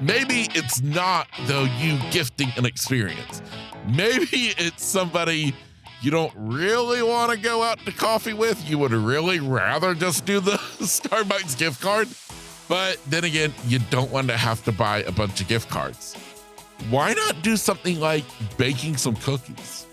Maybe it's not, though, you gifting an experience. Maybe it's somebody you don't really want to go out to coffee with. You would really rather just do the Starbucks gift card. But then again, you don't want to have to buy a bunch of gift cards. Why not do something like baking some cookies?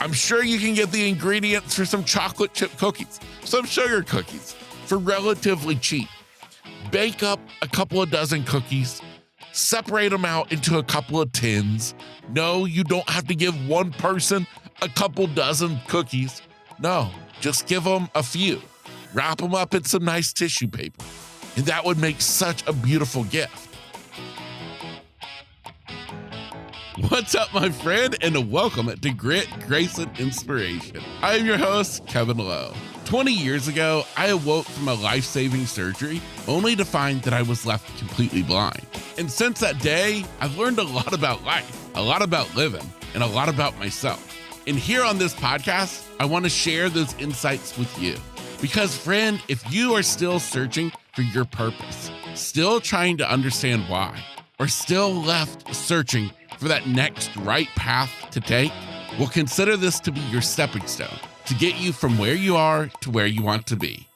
I'm sure you can get the ingredients for some chocolate chip cookies, some sugar cookies for relatively cheap. Bake up a couple of dozen cookies, separate them out into a couple of tins. No, you don't have to give one person a couple dozen cookies. No, just give them a few. Wrap them up in some nice tissue paper. And that would make such a beautiful gift. What's up, my friend, and welcome to Grit, Grace, and Inspiration. I am your host, Kevin Lowe. 20 years ago, I awoke from a life-saving surgery only to find that I was left completely blind. And since that day, I've learned a lot about life, a lot about living, and a lot about myself. And here on this podcast, I want to share those insights with you. Because, friend, if you are still searching for your purpose, still trying to understand why, or still left searching for that next right path to take, well, consider this to be your stepping stone to get you from where you are to where you want to be.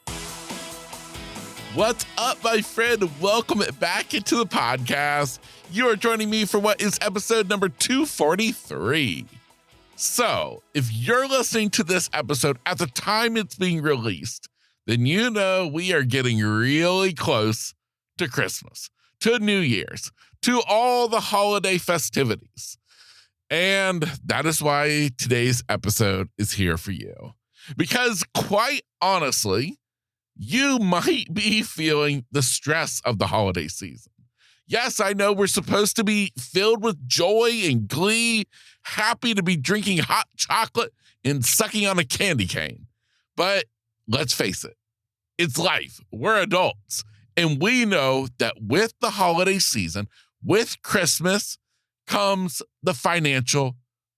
What's up, my friend? Welcome back into the podcast. You are joining me for what is episode number 243. So, if you're listening to this episode at the time it's being released, then you know we are getting really close to Christmas, to New Year's, to all the holiday festivities. And that is why today's episode is here for you. Because quite honestly, you might be feeling the stress of the holiday season. Yes, I know we're supposed to be filled with joy and glee, happy to be drinking hot chocolate and sucking on a candy cane. But let's face it, it's life. We're adults. And we know that with the holiday season, with Christmas, comes the financial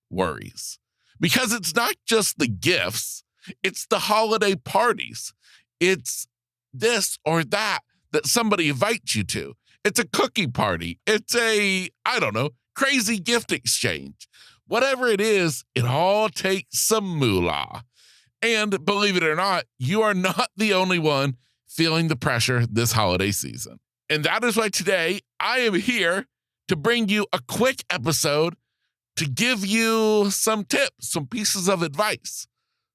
worries. Because it's not just the gifts, it's the holiday parties. It's this or that somebody invites you to. It's a cookie party. It's a, crazy gift exchange. Whatever it is, it all takes some moolah. And believe it or not, you are not the only one feeling the pressure this holiday season. And that is why today I am here to bring you a quick episode to give you some tips, some pieces of advice,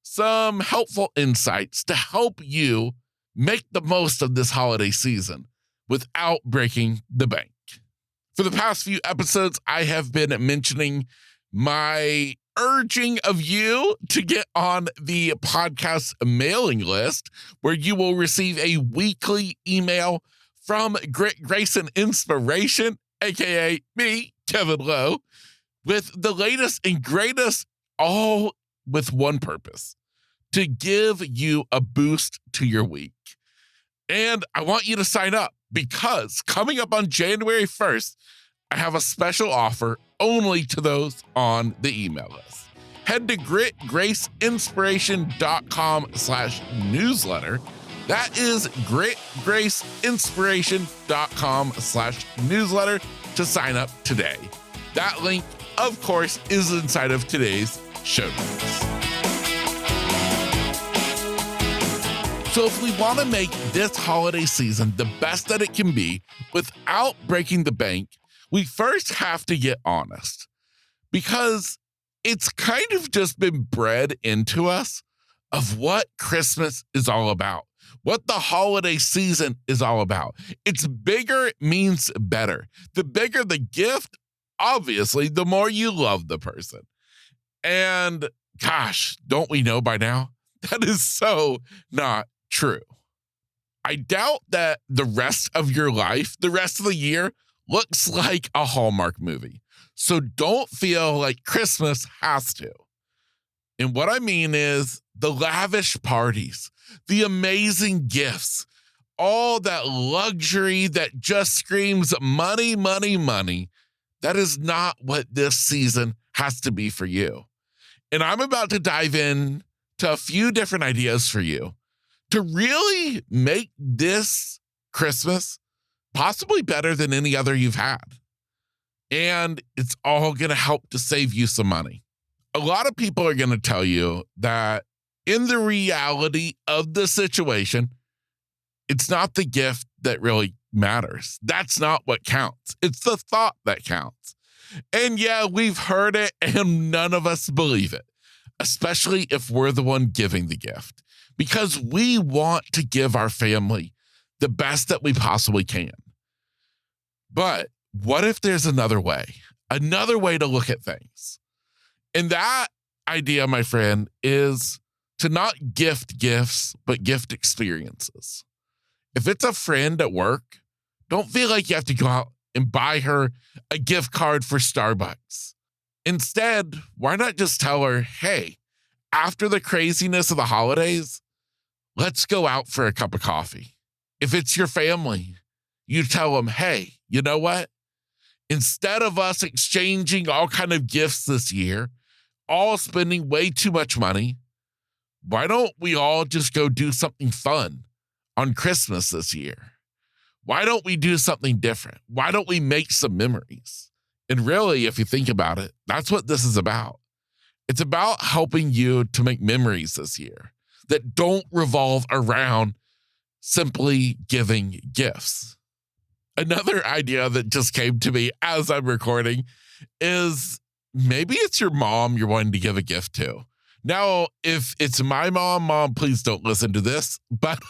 some helpful insights to help you make the most of this holiday season without breaking the bank. For the past few episodes, I have been mentioning my urging of you to get on the podcast mailing list, where you will receive a weekly email from Grit, Grace, and Inspiration, aka me, Kevin Lowe, with the latest and greatest, all with one purpose: to give you a boost to your week. And I want you to sign up, because coming up on January 1st, I have a special offer only to those on the email list. Head to gritgraceinspiration.com/newsletter. That is gritgraceinspiration.com/newsletter to sign up today. That link, of course, is inside of today's show notes. So if we want to make this holiday season the best that it can be without breaking the bank, we first have to get honest, because it's kind of just been bred into us of what Christmas is all about, what the holiday season is all about. It's bigger means better. The bigger the gift, obviously, the more you love the person. And gosh, don't we know by now? That is so not true. I doubt that the rest of your life, the rest of the year, looks like a Hallmark movie. So don't feel like Christmas has to. And what I mean is the lavish parties, the amazing gifts, all that luxury that just screams money, money, money. That is not what this season has to be for you. And I'm about to dive in to a few different ideas for you to really make this Christmas possibly better than any other you've had. And it's all going to help to save you some money. A lot of people are going to tell you that in the reality of the situation, it's not the gift that really matters. That's not what counts. It's the thought that counts. And yeah, we've heard it and none of us believe it, especially if we're the one giving the gift, because we want to give our family the best that we possibly can. But what if there's another way to look at things? And that idea, my friend, is to not gift gifts, but gift experiences. If it's a friend at work, don't feel like you have to go out and buy her a gift card for Starbucks. Instead, why not just tell her, hey, after the craziness of the holidays, let's go out for a cup of coffee. If it's your family, you tell them, hey, you know what? Instead of us exchanging all kind of gifts this year, all spending way too much money, why don't we all just go do something fun on Christmas this year? Why don't we do something different? Why don't we make some memories? And really, if you think about it, that's what this is about. It's about helping you to make memories this year that don't revolve around simply giving gifts. Another idea that just came to me as I'm recording is maybe it's your mom you're wanting to give a gift to. Now, if it's my mom, please don't listen to this. But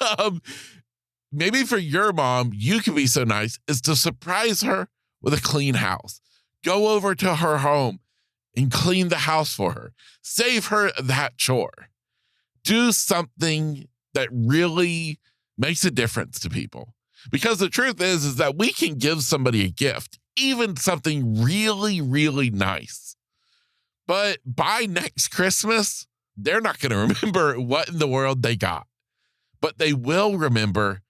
maybe for your mom, you can be so nice is to surprise her with a clean house. Go over to her home and clean the house for her. Save her that chore. Do something that really makes a difference to people. Because the truth is that we can give somebody a gift, even something really, really nice. But by next Christmas, they're not going to remember what in the world they got. But they will remember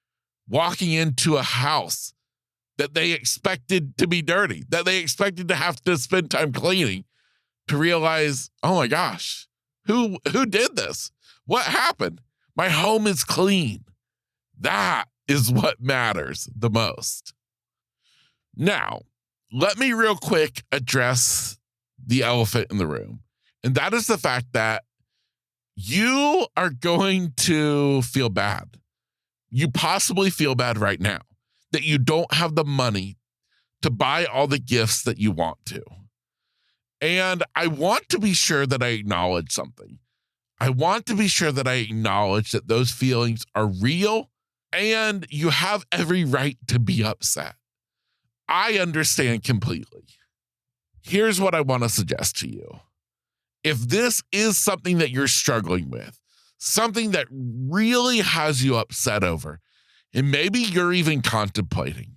walking into a house that they expected to be dirty, that they expected to have to spend time cleaning, to realize, oh my gosh, who did this? What happened? My home is clean. That is what matters the most. Now, let me real quick address the elephant in the room. And that is the fact that you are going to feel bad. You possibly feel bad right now that you don't have the money to buy all the gifts that you want to. And I want to be sure that I acknowledge something. I want to be sure that I acknowledge that those feelings are real and you have every right to be upset. I understand completely. Here's what I want to suggest to you. If this is something that you're struggling with, something that really has you upset over, and maybe you're even contemplating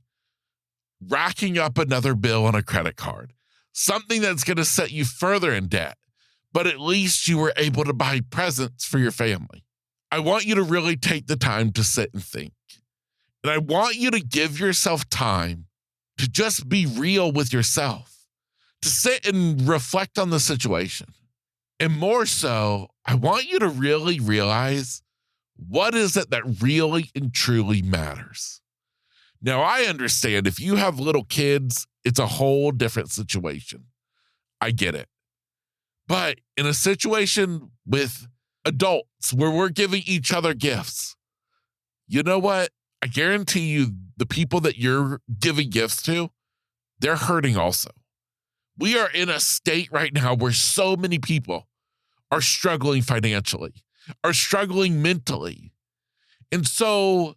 racking up another bill on a credit card, something that's going to set you further in debt, but at least you were able to buy presents for your family. I want you to really take the time to sit and think. And I want you to give yourself time to just be real with yourself, to sit and reflect on the situation. And more so, I want you to really realize what is it that really and truly matters. Now, I understand if you have little kids, it's a whole different situation. I get it. But in a situation with adults where we're giving each other gifts, you know what? I guarantee you the people that you're giving gifts to, they're hurting also. We are in a state right now where so many people are struggling financially, are struggling mentally. And so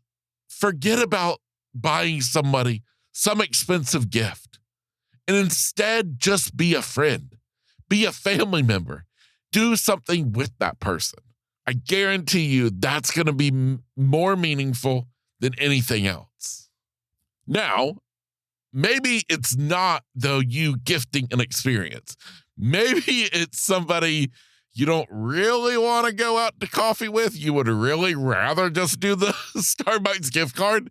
forget about buying somebody some expensive gift and instead just be a friend, be a family member, do something with that person. I guarantee you that's going to be more meaningful than anything else. Now, maybe it's not, though, you gifting an experience. Maybe it's somebody you don't really want to go out to coffee with. You would really rather just do the Starbucks gift card.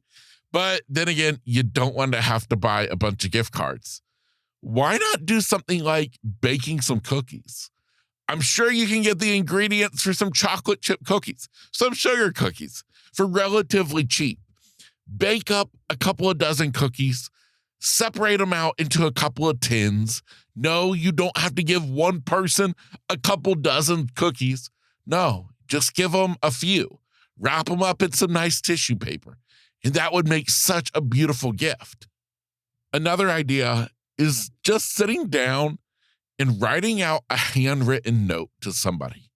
But then again, you don't want to have to buy a bunch of gift cards. Why not do something like baking some cookies? I'm sure you can get the ingredients for some chocolate chip cookies, some sugar cookies for relatively cheap. Bake up a couple of dozen cookies, separate them out into a couple of tins. No, you don't have to give one person a couple dozen cookies. No, just give them a few. Wrap them up in some nice tissue paper, and that would make such a beautiful gift. Another idea is just sitting down and writing out a handwritten note to somebody.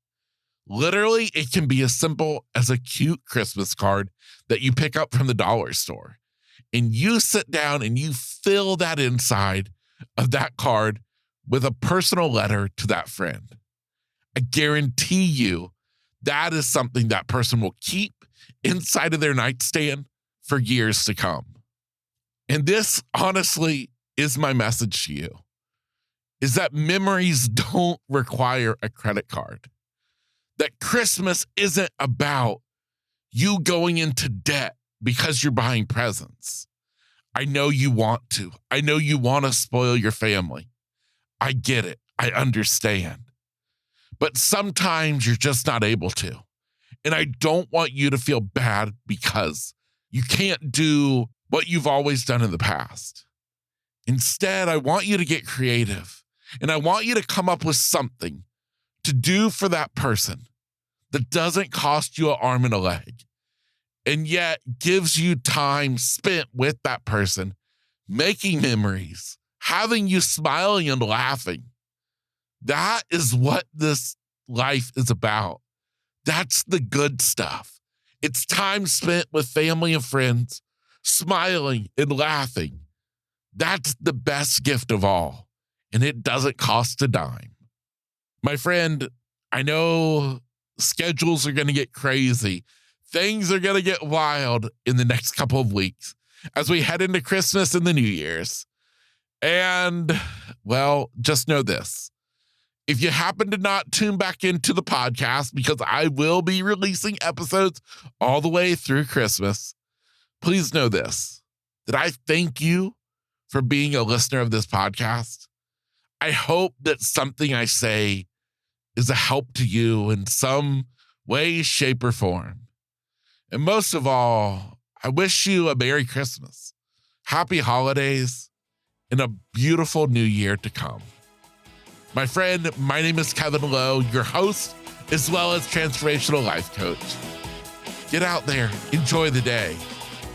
Literally, it can be as simple as a cute Christmas card that you pick up from the dollar store. And you sit down and you fill that inside of that card with a personal letter to that friend. I guarantee you that is something that person will keep inside of their nightstand for years to come. And this, honestly, is my message to you, is that memories don't require a credit card. That Christmas isn't about you going into debt because you're buying presents. I know you want to. I know you want to spoil your family. I get it. I understand. But sometimes you're just not able to. And I don't want you to feel bad because you can't do what you've always done in the past. Instead, I want you to get creative. And I want you to come up with something to do for that person that doesn't cost you an arm and a leg, and yet gives you time spent with that person, making memories, having you smiling and laughing. That is what this life is about. That's the good stuff. It's time spent with family and friends, smiling and laughing. That's the best gift of all, and it doesn't cost a dime. My friend, I know schedules are going to get crazy. Things are going to get wild in the next couple of weeks as we head into Christmas and the New Year's. And, well, just know this. If you happen to not tune back into the podcast, because I will be releasing episodes all the way through Christmas, please know this, that I thank you for being a listener of this podcast. I hope that something I say is a help to you in some way, shape, or form. And most of all, I wish you a Merry Christmas, Happy Holidays, and a beautiful New Year to come. My friend, my name is Kevin Lowe, your host, as well as transformational life coach. Get out there, enjoy the day,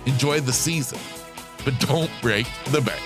enjoy the season, but don't break the bank.